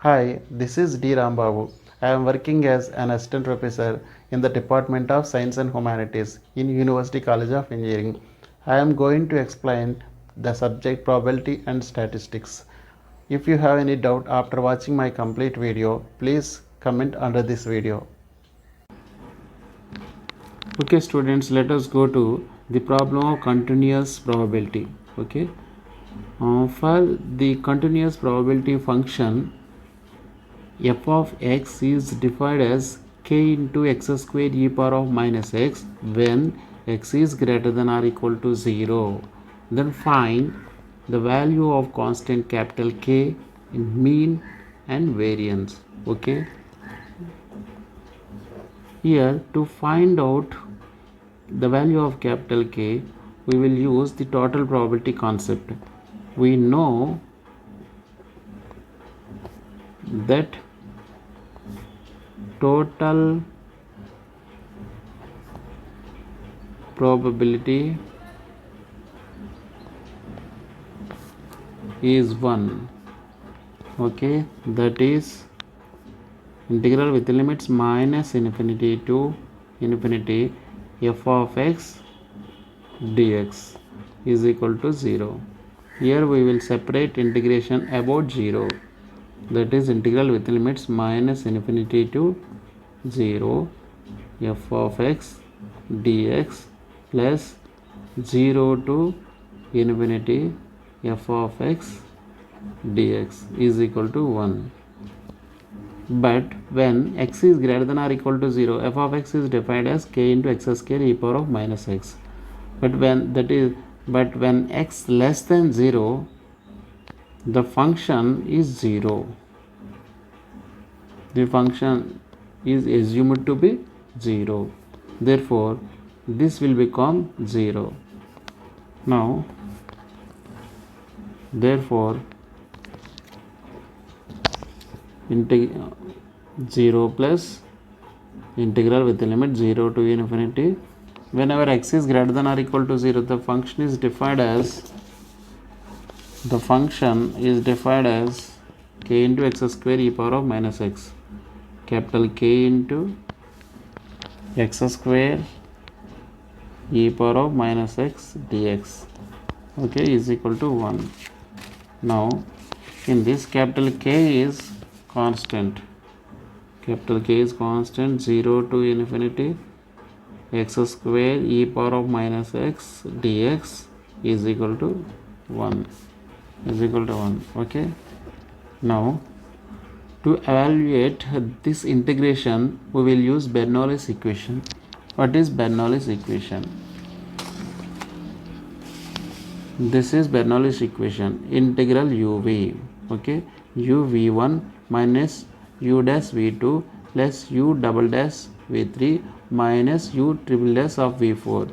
Hi, this is D. Rambabu. I am working as an assistant professor in the Department of Science and Humanities in University College of Engineering. I am going to explain the subject probability and statistics. If you have any doubt after watching my complete video, please comment under this video. Okay students, let us go to the problem of continuous probability. Okay, for the continuous probability function, f of x is defined as k into x square e power of minus x when x is greater than or equal to 0. Then find the value of constant capital K in mean and variance. Okay, here to find out the value of capital K, we will use the total probability concept. We know that total probability is 1. Okay, that is integral with limits minus infinity to infinity f of x dx is equal to 0. Here we will separate integration about 0, that is integral with limits minus infinity to 0 f of x dx plus 0 to infinity f of x dx is equal to 1. But when x is greater than or equal to 0, f of x is defined as k into x square e power of minus x. But when x less than 0, the function is 0. The function is assumed to be 0. Therefore, this will become 0. Now, therefore, 0 plus integral with the limit 0 to infinity. Whenever x is greater than or equal to 0, the function is defined as k into x square e power of minus x. Capital K into x square e power of minus x dx, okay, is equal to 1. Now in this, capital K is constant. Capital K is constant. 0 to infinity x square e power of minus x dx is equal to 1. Okay, now to evaluate this integration, we will use Bernoulli's equation. What is Bernoulli's equation? This is Bernoulli's equation. Integral uv, okay, u v1 minus u dash v2 plus u double dash v3 minus u triple dash of v4.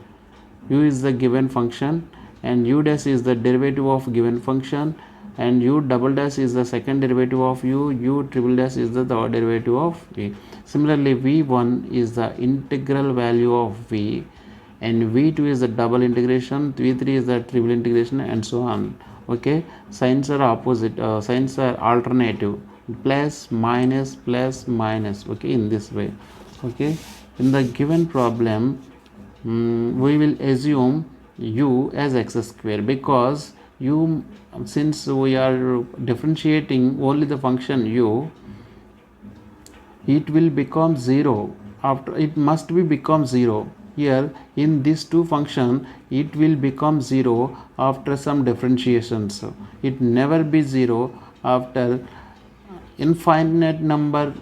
U is the given function and u dash is the derivative of given function, and u double dash is the second derivative of u triple dash is the third derivative of v. Similarly, v1 is the integral value of v, and v2 is the double integration, v3 is the triple integration, and so on. Okay, signs are opposite, signs are alternative, plus minus, okay, in this way. Okay, in the given problem, we will assume u as x square, because u, since we are differentiating only the function u, it will become 0 after, it must be become 0. Here in these two function, it will become 0 after some differentiations. It never be 0 after infinite number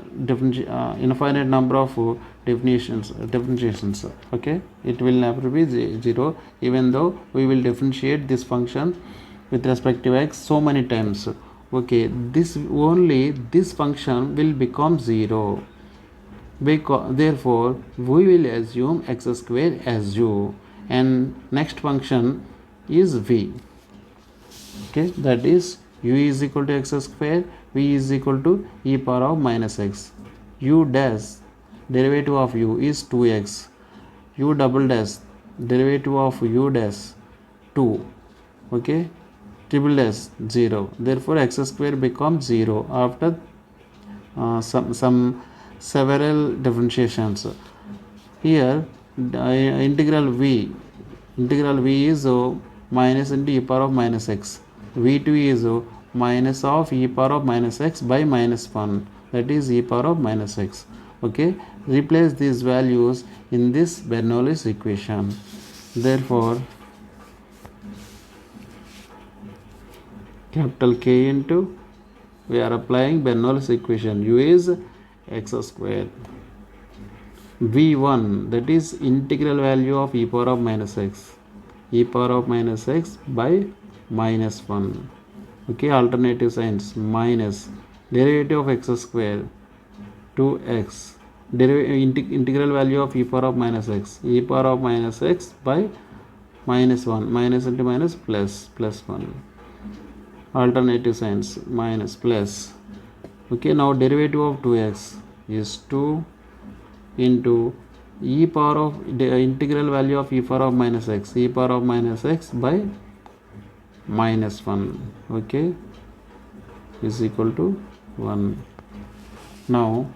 of differentiations. Okay, it will never be 0 even though we will differentiate this function with respect to x so many times. Okay, this only this function will become 0, because therefore we will assume x square as u, and next function is v. Okay, that is u is equal to x square, v is equal to e power of minus x. U dash derivative of u is 2x, u double dash derivative of u dash 2, okay, triple dash 0. Therefore x square becomes 0 after some several differentiations. Here integral v is minus into e power of minus x. v2 is minus of e power of minus x by minus 1, that is e power of minus x. Okay, replace these values in this Bernoulli's equation. Therefore capital K into, we are applying Bernoulli's equation, u is x square, v1 that is integral value of e power of minus x, e power of minus x by minus 1. Okay, alternative signs, minus derivative of x square 2x, integral value of e power of minus x, e power of minus x by minus 1, minus into minus plus 1, alternative signs, minus plus. Okay, now derivative of 2x is 2 into e power of the integral value of e power of minus x, e power of minus x by minus 1, okay, is equal to 1. Now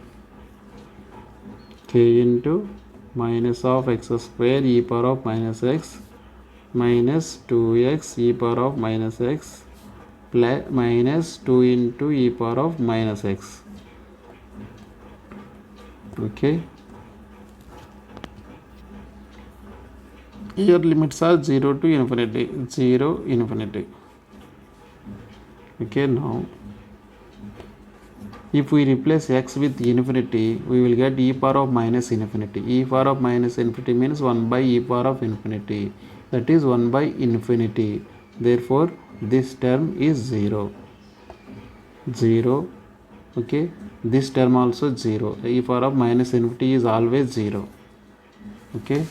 k into minus of x square e power of minus x minus 2x e power of minus x plus minus 2 into e power of minus x. Okay, here limits are 0 to infinity, 0 infinity. Okay, now if we replace x with infinity, we will get e power of minus infinity. E power of minus infinity means 1 by e power of infinity, that is 1 by infinity. Therefore this term is 0. Okay, this term also 0. E power of minus infinity is always 0. Okay,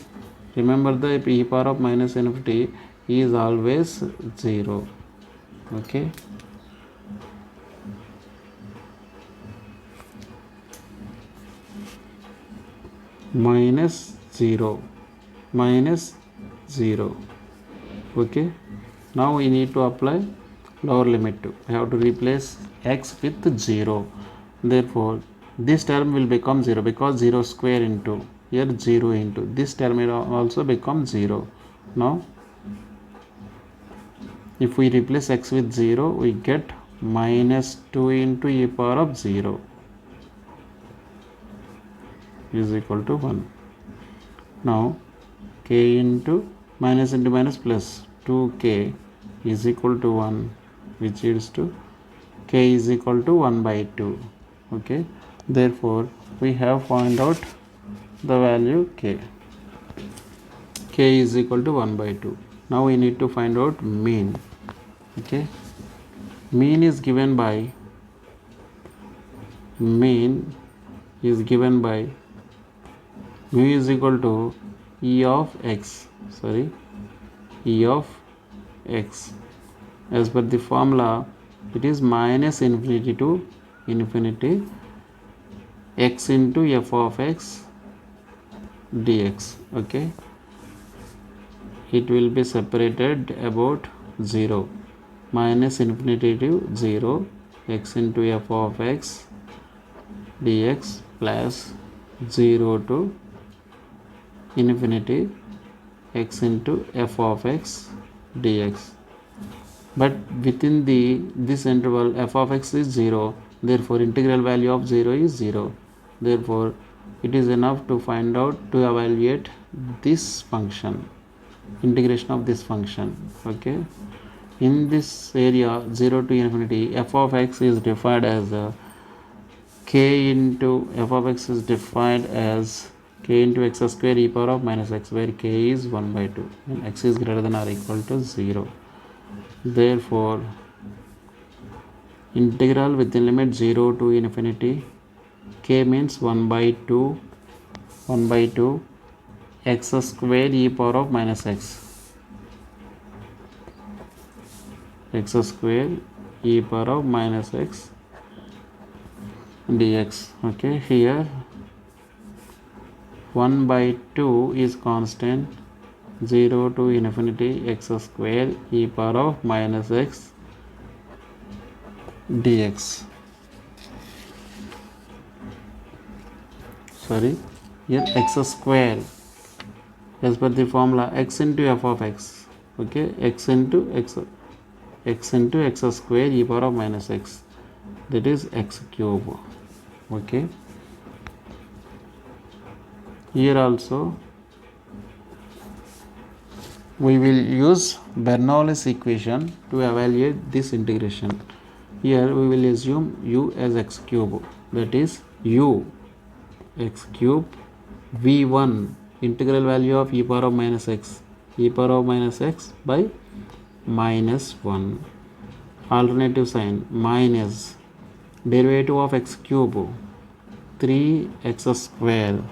remember the e power of minus infinity is always 0. Okay, minus 0, minus 0. Okay, now we need to apply lower limit. We have to replace x with 0. Therefore this term will become 0 because 0 square into, here 0 into, this term will also become 0. Now if we replace x with 0, we get minus 2 into e power of 0 is equal to 1. Now k into minus plus 2k is equal to 1, which is to k is equal to 1 by 2. Okay, therefore we have found out the value k is equal to 1 by 2. Now we need to find out mean. Okay, mean is given by mu is equal to e of x, as per the formula it is minus infinity to infinity x into f of x dx. Okay, it will be separated about 0, minus infinity to 0 x into f of x dx plus 0 to infinity x into f of x dx. But within this interval f of x is 0, therefore integral value of 0 is 0. Therefore it is enough to find out, to evaluate this function, integration of this function. Okay, in this area 0 to infinity, f of x is defined as k into f of x is defined as k into x square e power of minus x, where k is 1 by 2 and x is greater than or equal to 0. Therefore integral within limit 0 to infinity, k means 1 by 2 x square e power of minus x square e power of minus x dx. Okay, here 1 by 2 is constant, 0 to infinity x square e power of minus x dx. sorry, here x square as per the formula x into f of x. Okay, x into x square e power of minus x, that is x cube. Okay, here also we will use Bernoulli's equation to evaluate this integration. Here we will assume u as x cube, that is u x cube v1 integral value of e power of minus x by minus 1, alternative sign minus derivative of x cube 3x square.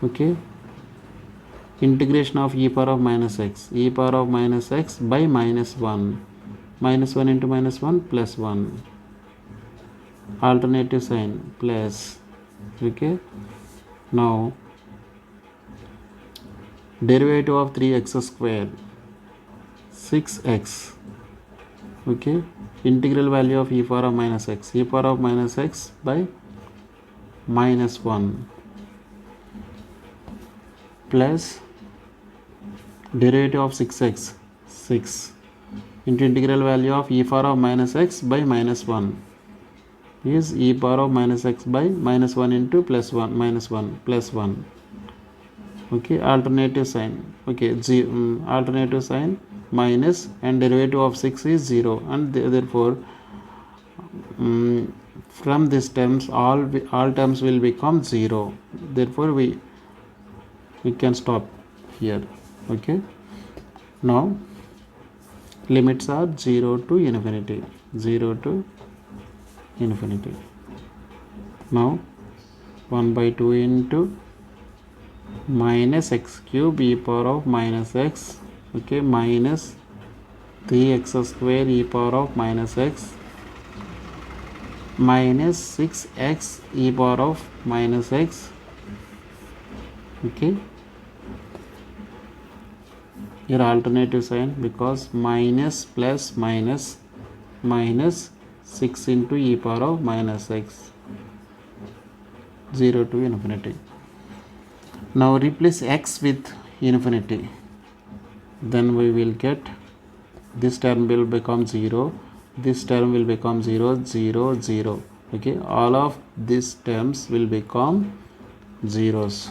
Okay, integration of e power of minus x by minus 1 into minus 1 plus 1, alternative sign plus. Okay, now derivative of 3x square 6x. Okay, integral value of e power of minus x by minus 1 plus derivative of 6x 6 into integral value of e power of minus x by minus 1 is e power of minus x by minus 1 into plus 1 minus 1 plus 1. Okay, alternative sign. Okay, alternative sign minus, and derivative of 6 is 0, and therefore from these terms all terms will become 0. Therefore we can stop here. Okay, now limits are 0 to infinity. Now 1 by 2 into minus x cube e power of minus x. Okay, minus 3x square e power of minus x minus 6x e power of minus x. Okay, here alternative sign, because minus plus minus 6 into e power of minus x, 0 to infinity. Now replace x with infinity, then we will get this term will become 0, this term will become 0, 0, 0. Okay, all of these terms will become zeros.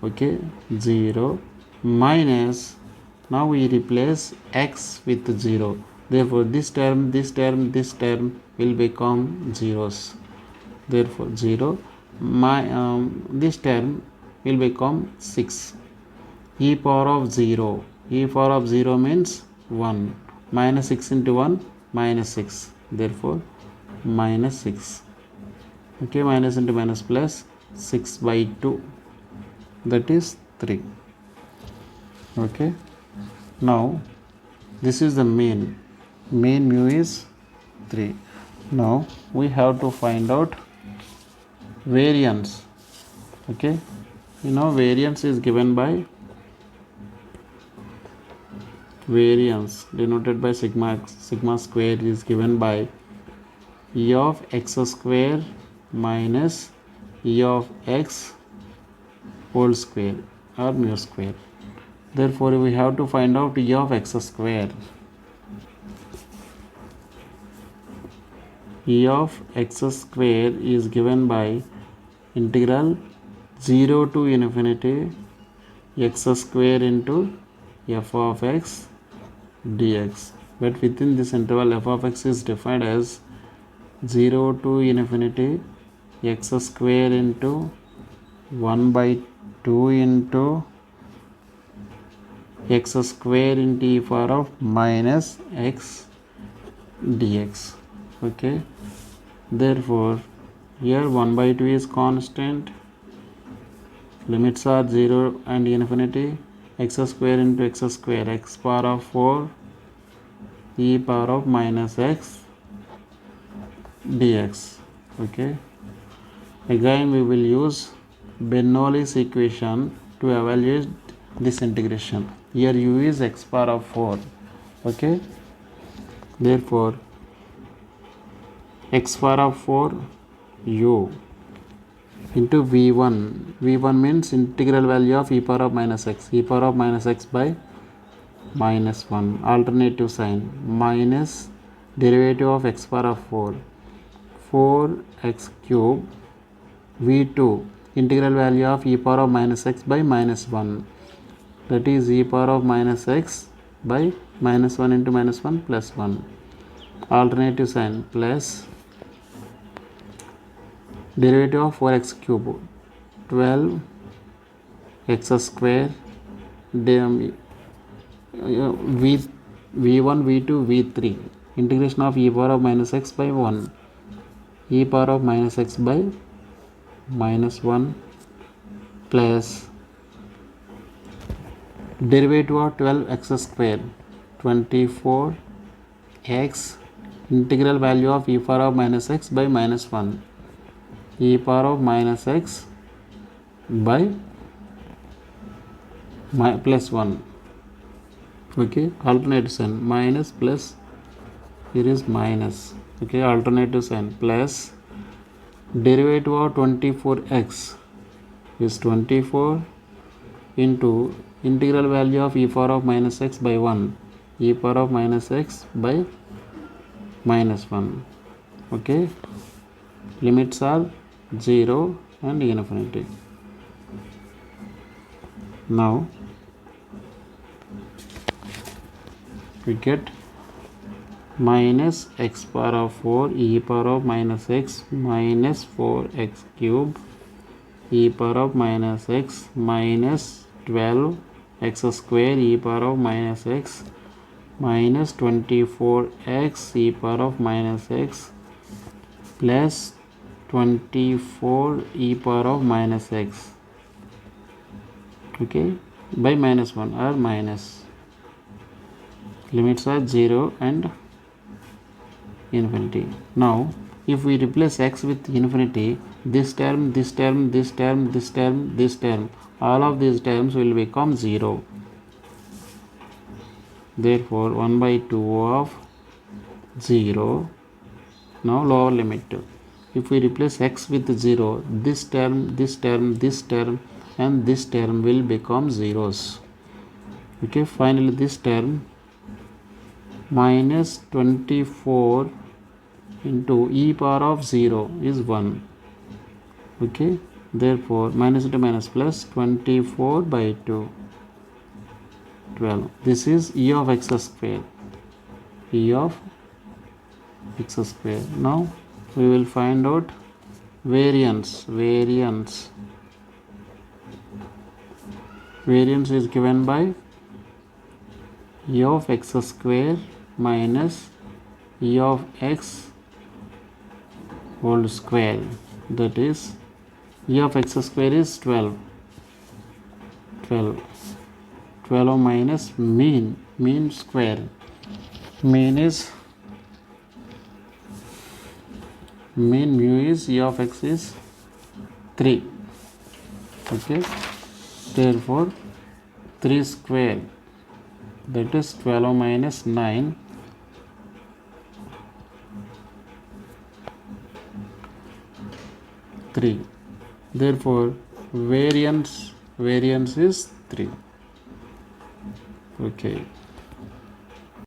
Okay, 0 minus, now we replace x with 0, therefore this term will become zeros, therefore 0 this term will become 6. E power of 0 means 1, minus 6 into 1 minus 6, therefore minus 6. Okay, minus into minus plus 6 by 2, that is 3. Okay, now this is the mean mu is 3. Now we have to find out variance. Okay, you know variance is given by, variance denoted by sigma square is given by e of x square minus e of x whole square or mu square. Therefore we have to find out e of x square. E of x square is given by integral 0 to infinity x square into f of x dx, but within this interval f of x is defined as 0 to infinity x square into 1 by 2 into x square into e power of minus x dx. Okay, therefore here 1 by 2 is constant, limits are 0 and infinity, x square into x square, x power of 4 e power of minus x dx. Okay, again we will use Bernoulli's equation to evaluate this integration. Here u is x power of 4. Okay, therefore x power of 4 u into v1. v1 means integral value of e power of minus x, e power of minus x by minus 1, alternative sign, minus derivative of x power of 4, 4x cube, v2 integral value of e power of minus x by minus 1, that is e power of minus x by minus 1 into minus 1 plus 1, alternative sign, plus derivative of 4x cube, 12x square, v1 v2 v3 integration of e power of minus x by 1, e power of minus x by minus 1 plus derivative of 12x square, 24x integral value of e power of minus x by minus 1, e power of minus x by plus 1. Okay, alternative sign, minus plus, here is minus. Okay, alternative sign, plus derivative of 24x is 24 into integral value of e power of minus x by 1, e power of minus x by minus 1. Okay, limits are 0 and infinity. Now we get minus x power of 4 e power of minus x minus 4x cube e power of minus x minus 12x square e power of minus x minus 24x e power of minus x plus 24 e power of minus x. Okay, by minus 1 or minus, limits are 0 and infinity. Now if we replace x with infinity, this term, this term, this term, this term, this term, all of these terms will become 0. Therefore 1 by 2 of 0. Now lower limit, if we replace x with 0, this term, this term, this term and this term will become zeros. Okay, finally this term minus 24 into e power of 0 is 1. Okay, therefore minus into minus plus, 24 by 2, 12. This is e of x square, e of x square. Now we will find out variance. Variance is given by e of x square minus e of x whole square, that is e of x square is 12 minus mean square, mean mu is e of x is 3. Okay, therefore 3 square, that is 12 minus 9, 3. Therefore variance is 3. Okay.